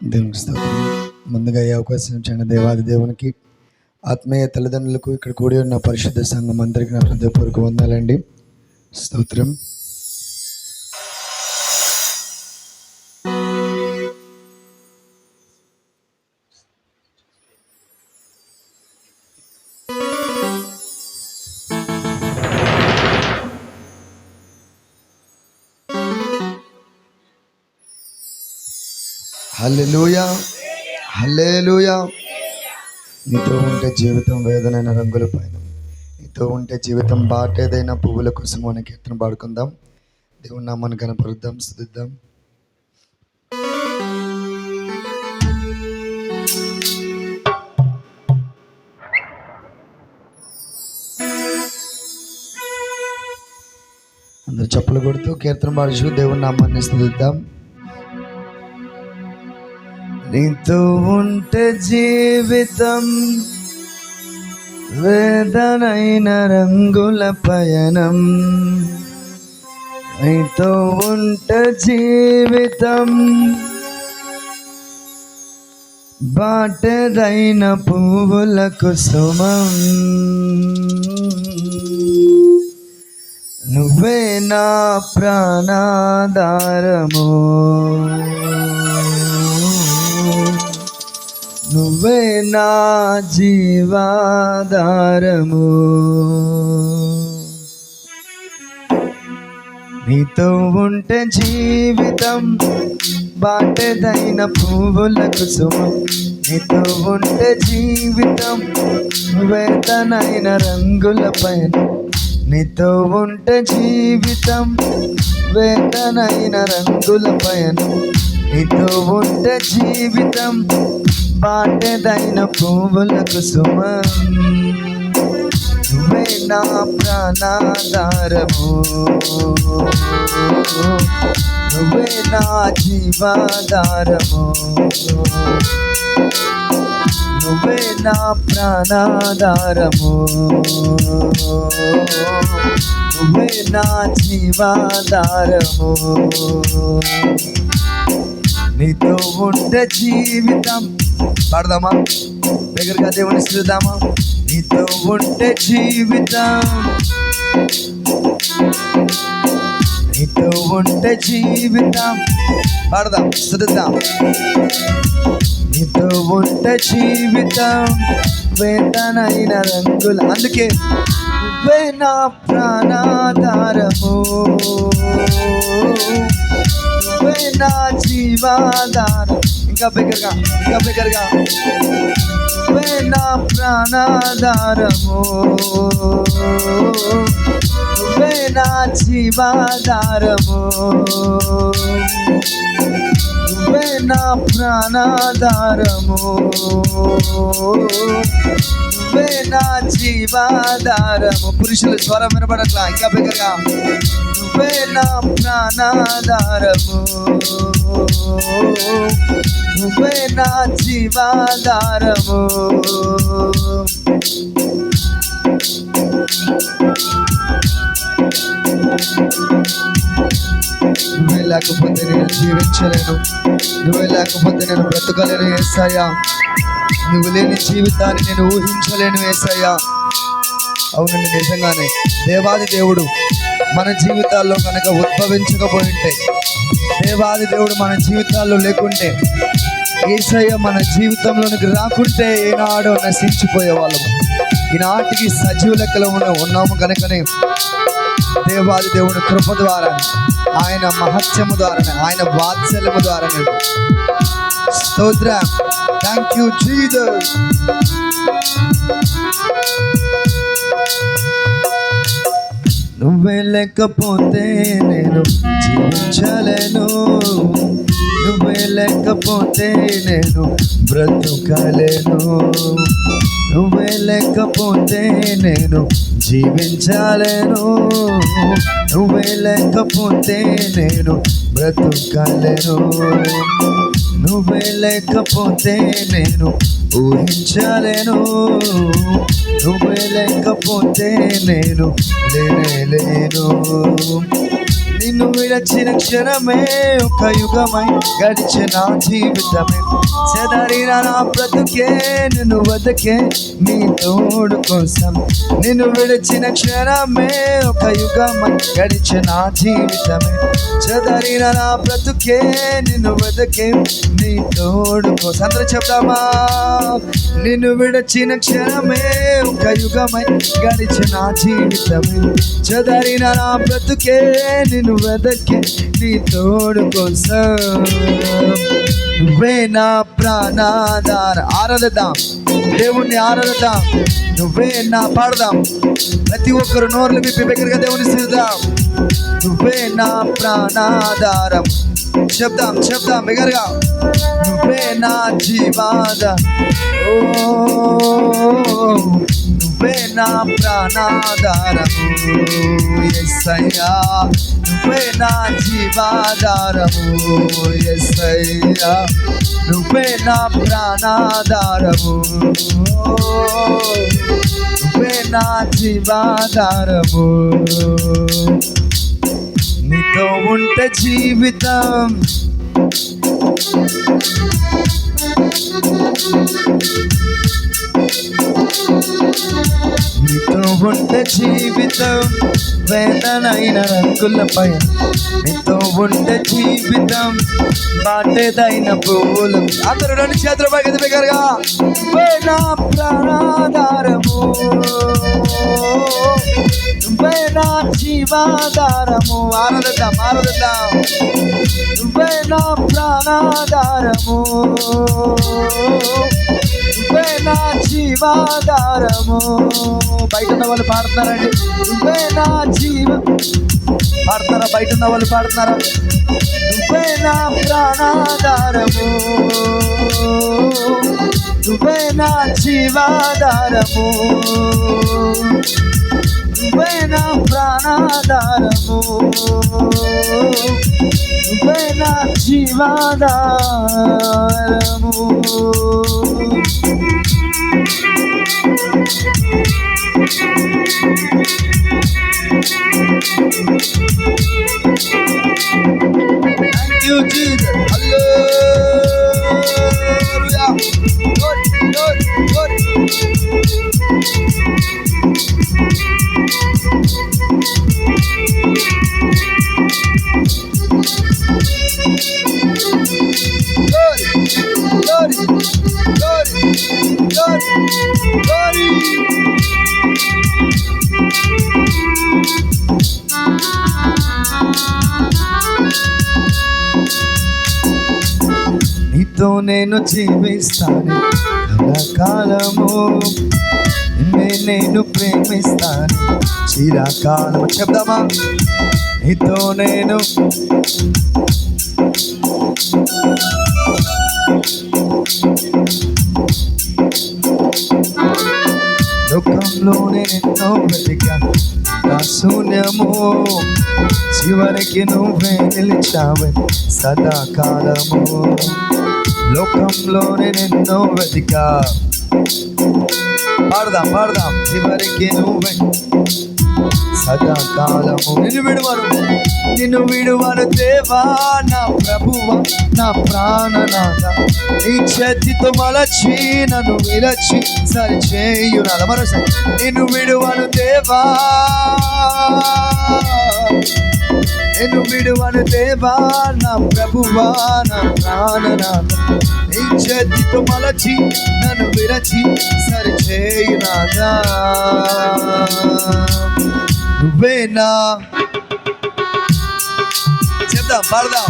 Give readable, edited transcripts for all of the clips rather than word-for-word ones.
దేవునికి స్తోత్రం. ముందుగా ఈ అవకాశం ఇచ్చిన దేవాది దేవునికి, ఆత్మీయ తల్లిదండ్రులకు, ఇక్కడ కూడి ఉన్న పరిశుద్ధ సంఘం అందరికీ నా హృదయపూర్వక వందనాలండి. స్తోత్రం. హల్లెలూయా, హల్లెలూయా. నీతో ఉంటే జీవితం వేదనైన రంగుల పైన, నీతో ఉంటే జీవితం బాటేదైన పువ్వుల కోసం అనే కీర్తన పాడుకుందాం. దేవుని నామాన్ని కనపరుద్దాం, స్తుతిద్దాం. అందరూ చప్పలు కొడుతూ కీర్తన పాడుచు దేవుని నామాన్ని స్తుతిద్దాం. నీతో ఉంటే జీవితం వేదనైన రంగుల పయనం, నీతో ఉంటే జీవితం బాటెదైన పువ్వుల కుసుమం. నువ్వే నా ప్రాణాధారము, నువ్వే నా జీవాధారము. నీతో ఉంటే జీవితం బాటెదైన పువ్వుల కుసుమం, నీతో ఉంటే జీవితం వేదనైన రంగుల పైన, నీతో ఉంటే జీవితం వేదనైన రంగుల పైన, నీతో ఉంటే జీవితం బాటెదైన పువ్వుల కుసుమం. నువ్వే నా ప్రాణాధారము, నువ్వే నా జీవాధారము, నువ్వే నా ప్రాణాధారము, నువ్వే నా జీవాధారము. నీతో ఉంటే జీవితం పాడదామా, దగ్గరగా దేవుని స్తుతిద్దామా. నీతో ఉంటే జీవితం, నీతో ఉంటే జీవితం పాడదాం, స్తుతిద్దాం. నీతో ఉంటే జీవితం వేదనైన రంగుల, అందుకే నువ్వే నా ప్రాణాధారము, నువ్వే నా జీవాధారం. ఇంకా బిగ్గరగా, ఇంకా బిగ్గరగా. నువ్వే నా ప్రాణాధారము, నువ్వే నా జీవాధారము, నువ్వే నా ప్రాణాధారము, నువ్వే నా జీవాధారము. పురుషులు స్వరం వినబడట్లా, ఇంకా బిగ్గరగా. నువ్వే నా ప్రాణాధారము, నువ్వే నా జీవాధారము. నువ్వే లేకపోతే నేను జీవించలేను, నువ్వే లేకపోతే నేను బ్రతకలేను యేసయ్యా. నువ్వు లేని జీవితాన్ని నేను ఊహించలేను యేసయ్యా. అవునండి, నిజంగానే దేవాది దేవుడు మన జీవితాల్లో కనుక ఉద్భవించకపోయింటే, దేవాది దేవుడు మన జీవితాల్లో లేకుంటే, యేసయ్య మన జీవితంలోనికి రాకుంటే ఏనాడో నశించిపోయే వాళ్ళము. ఈనాటికి సజీవ లెక్కలో ఉన్నాము కనుకనే దేవాది దేవుని కృప ద్వారా, ఆయన మహత్యము ద్వారా, ఆయన వాత్సల్యము ద్వారా. స్తోత్రం. Thank you Jesus. నువ్వే లేకపోతే నేను జీవించలేను, నువ్వే లేకపోతే నేను బ్రతుకలేను, నువ్వే లేకపోతే నేను జీవించలేను, నువ్వే లేకపోతే నేను బ్రతుకలేను, నువ్వే లేకపోతే నేను ఊహించలేను, నువ్వే లేకపోతే నేను లేనే లేను. నిన్ను విడచిన క్షణమే ఒక యుగమై గడిచిన జీవితమే చెదరిన నా బ్రతుకే నిన్ను వదకే నీ తోడు కోసం నిన్ను విడచిన క్షణమే ఒక యుగమై గడిచిన జీవితమే చెదరిన నా బ్రతుకే నిన్ను వదకే నీ తోడు కోసం అందరూ చెప్తామా నిన్ను విడచిన క్షణమే ఒక యుగమై గడిచిన జీవితమే చెదరిన నా బ్రతుకే నిన్ను వెదకే నీ తోడు కోసం నువ్వే నా ప్రాణాధార ఆరాధిద్దాం దేవుణ్ణి ఆరాధిద్దాం నువ్వే నా పాడదాం ప్రతి ఒక్కరు నోర్లు విప్పి దగ్గరగా దేవుని స్థిద్దాం నువ్వే నా ప్రాణాధారం చెప్దాం బిగ్గరగా నువ్వే నా జీవాద ఓ నువ్వే నా ప్రాణాధారము యేసయ్యా నువ్వే నా జీవాధారము యేసయ్యా నువ్వే నా ప్రాణాధారము నువ్వే నా జీవాధారము నీతో ఉంటే జీవితం నీతో ఉంటే జీవితం వేదనైన రంగులపై నీతో ఉంటే జీవితం బాటేదైన పూలు అందరూ రెండు చేతుల పైకి బిగ్గరగా నా ప్రాణాధారము నువ్వే నా జీవాధారము ఆరాధిద్దాం నువ్వే నా ప్రాణాధారము నువ్వే నా జీవాధారము బయట ఉన్న వాళ్ళు పాడుతున్నారండి నువ్వే నా పాడుతున్నారా బయట ఉన్న వాళ్ళు పాడుతున్నారా నువ్వే నా ప్రాణాధారము నువ్వే నా జీవాధారము నువ్వే నా ప్రాణాధారము నువ్వే నా జీవాధారము Thank you, Jesus. Hallelujah. Good. Glory. నీతో నేను జీవిస్తాను కలకాలము నేను ప్రేమిస్తాను చిరకాలము చెప్దామా నీతో నేను లోకంలోనే ఎన్నో వెతికా నా శూన్యము చివరికి నువ్వే నిలిచావే సదాకాలము లోకంలోనే ఎన్నో వెతికా పాడదాం చివరికి నువ్వే సదాకాలము నిన్ను విడువను దేవా నా ప్రభువా నా ప్రాణనాథ నీ చేతితో మలచి నన్ను విరచి సరిచేయునాథ మరోసారి నిన్ను విడువను దేవా నిన్ను విడువను దేవా నా ప్రభువా నా ప్రాణనాథ నీ చేతితో మలచి నన్ను విరచి సరిచేయునాథ నువ్వేనా చెప్దాం పాడదాం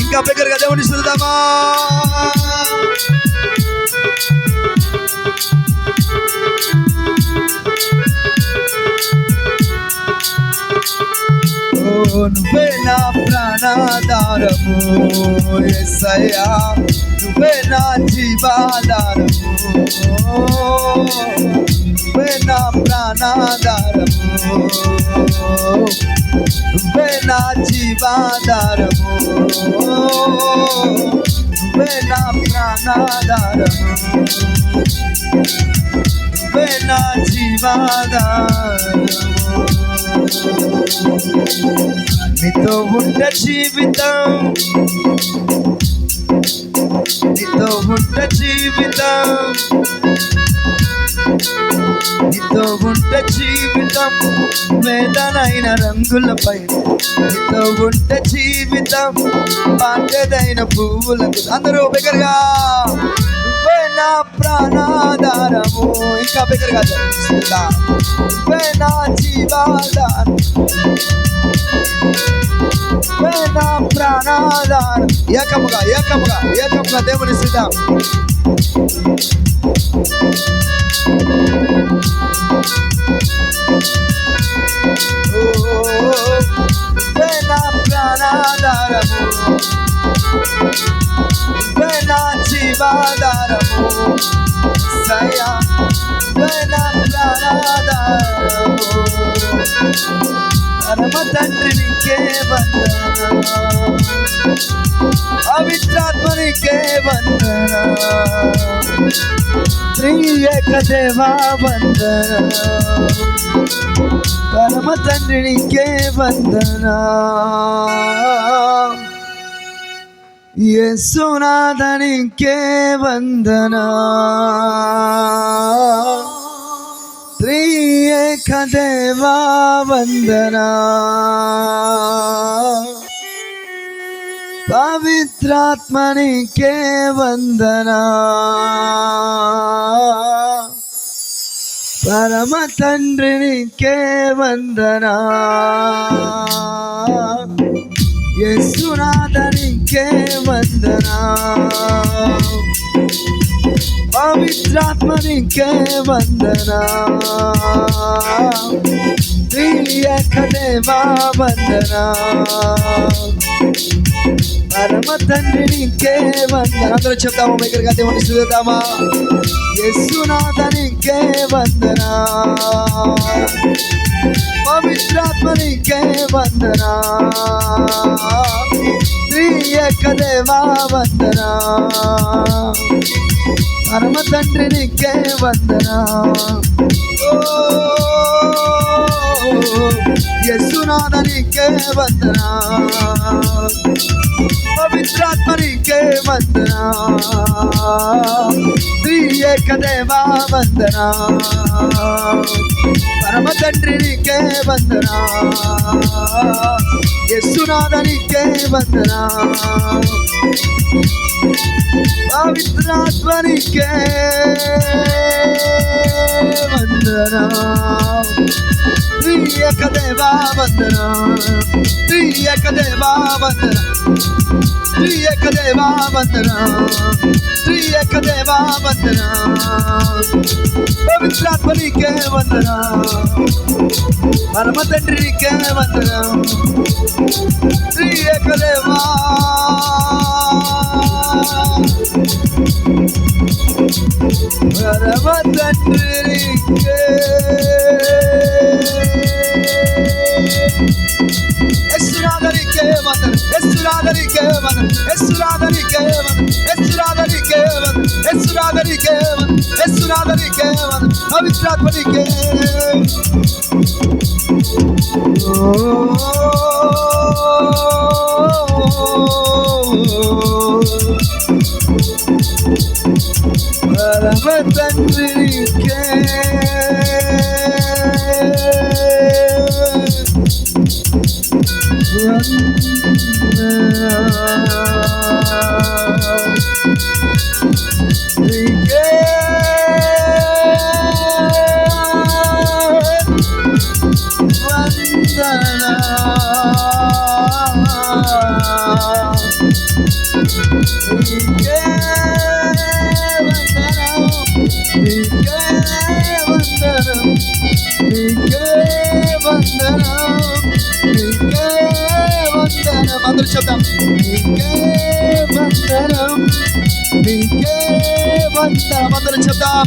ఇంకా బిగ్గరగా దేవుని స్తుతిద్దామా నువ్వే నా ప్రాణాధారము యేసయ్యా నువ్వే నా జీవాధారము నువ్వే నా ప్రాణాధారము నువ్వే నా జీవాధారము నువ్వే నా ప్రాణాధారము నువ్వే నా జీవాధారము నీతో ఉంట జీవితం, నీతో ఉంట జీవితం, నీతో ఉంట జీవితం, వేదనైన రంగులపై నీతో ఉంట జీవితం, పాతదైన పువ్వులకు. అందరూ బిగ్గరగా నువ్వే నా ప్రాణాధారము, ఇంకా బిగ్గరగా నువ్వే నా జీవాధారం, నువ్వే నా ప్రాణాధారం. ఏకముగా ఏకముగా ఏకముగా దేవుని స్థితం. నువ్వే నా ప్రాణాధారము, నువ్వే నా జీవాధారము, సయ్యా నువ్వే నా ప్రాణాధారము. పరమ తండ్రి నీకే వందనం, పవిత్రాత్మ నీకే వందనం, త్రియేక దేవా వందనం, పరమ తండ్రి నీకే వందనం, యేసునాథ నీకే వందనం, త్రియేక దేవా వందనం, పవిత్రాత్మ నీకే వందనం, పరమ తండ్రి నీకే వందనం, యేసునాథ నీకే వందనం, పవిత్రాత్మ నీకే వందనం, త్రియేక దేవా వందనం, పరమ తండ్రి నీకే వందనం. అందరూ చెప్తాము దగ్గరగా దేవుని స్తుతిద్దామా. యేసునాథ నీకే వందనం, పవిత్రాత్మ నీకే వందనం, త్రియేక దేవా వందనం, పరమ తండ్రి నీకే వందనం. యేసునాథ నీకే వందనం, పవిత్రాత్మ నీకే వందనం, త్రియేక దేవా వందనం, పరమ తండ్రి నీకే వందనం, యేసునాథ నీకే వందనం, పవిత్రాత్మ నీకే వందనం, త్రియేక దేవా వందనం, త్రియేక దేవా వందనం, త్రియేక దేవా వందనం, త్రియేక దేవా వందనం, పవిత్రాత్మ నీకే వందనం, పరమ తండ్రి నీకే వందనం, త్రియేక దేవా పరమ తండ్రి నీకే. యేసునాథ నీకే వందనం, యేసునాథ నీకే వందనం, యేసునాథ నీకే వందనం, యేసునాథ నీకే వందనం, యేసునాథ నీకే వందనం, యేసునాథ నీకే వందనం, పవిత్రాత్మ నీకే. పరమ తండ్రి నీకే అందరూ చెప్తాం. నీకే వందనం, నీకే వందనం. అందరూ చెప్తాం.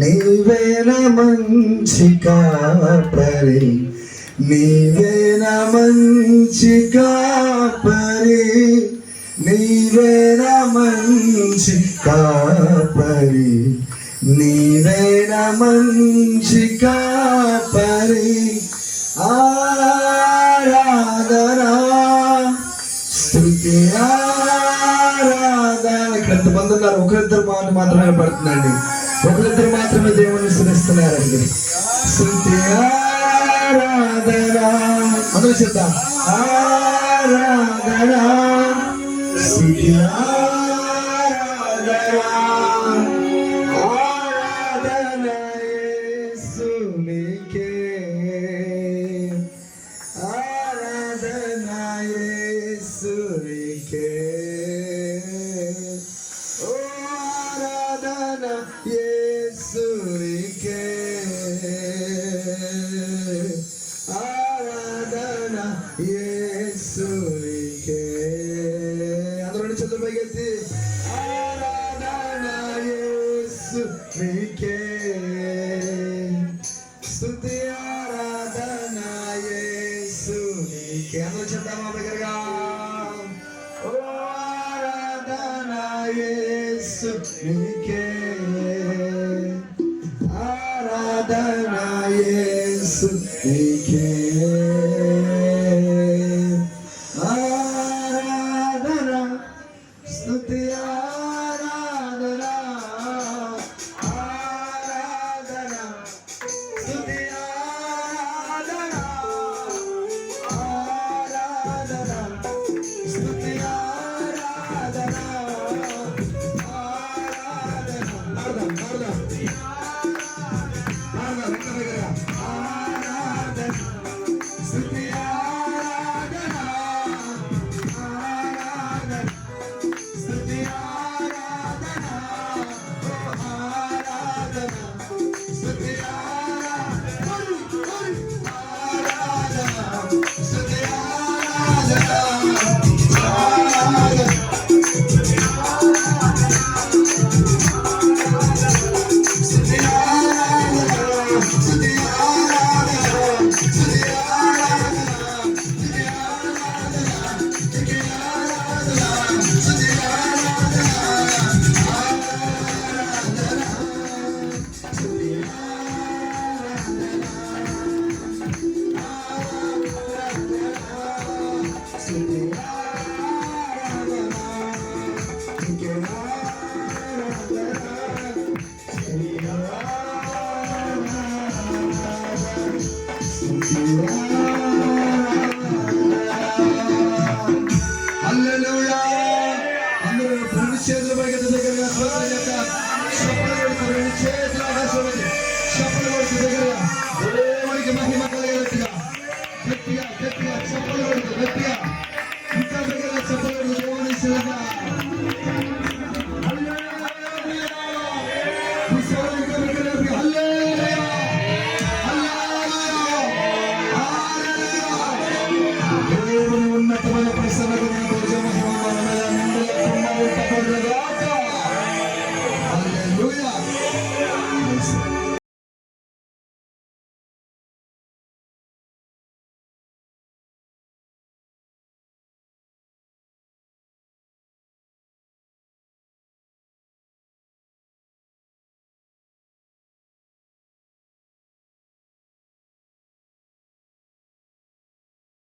నీవేన మంచి కాపరి, నీవేన మంచి కాపరి, నీవేన మంచి కాపరి, నీవేన మంచి కాపరి. ఆరాధనా స్తుతి ఆరాధన. ఇక్కడ ఎంతమంది ఉన్నారు? ఒకరిద్దరు మాట మాత్రమే పడుతుందండి, ఒకరిద్దరు మాత్రమే దేవుని స్తుతిస్తున్నారండి. స్తుతి ఆరాధన అందరూ చెప్తాం. ఆరాధన స్తుతి ఆరాధన ఆరాధన యేసునికే, ఆరాధన యేసునికే, ఓ ఆరాధన యేసునికే, ఆరాధన యేసునికే. అందరూ చేతులు పైకెత్తి ఆరాధన యేసునికే, స్తుతి ఆరాధన యేసునికే. అందరూ చెప్తామా దగ్గరగా? ఓ ఆరాధన యేసునికే, ఆరాధన యేసునికే, ఆరాధన స్తుతి ఆరాధన ఆరాధన స్తుతి ఆరాధన ఆరాధన స్తుతి ఆరాధన ఆరాధన ఆరాధన గురించి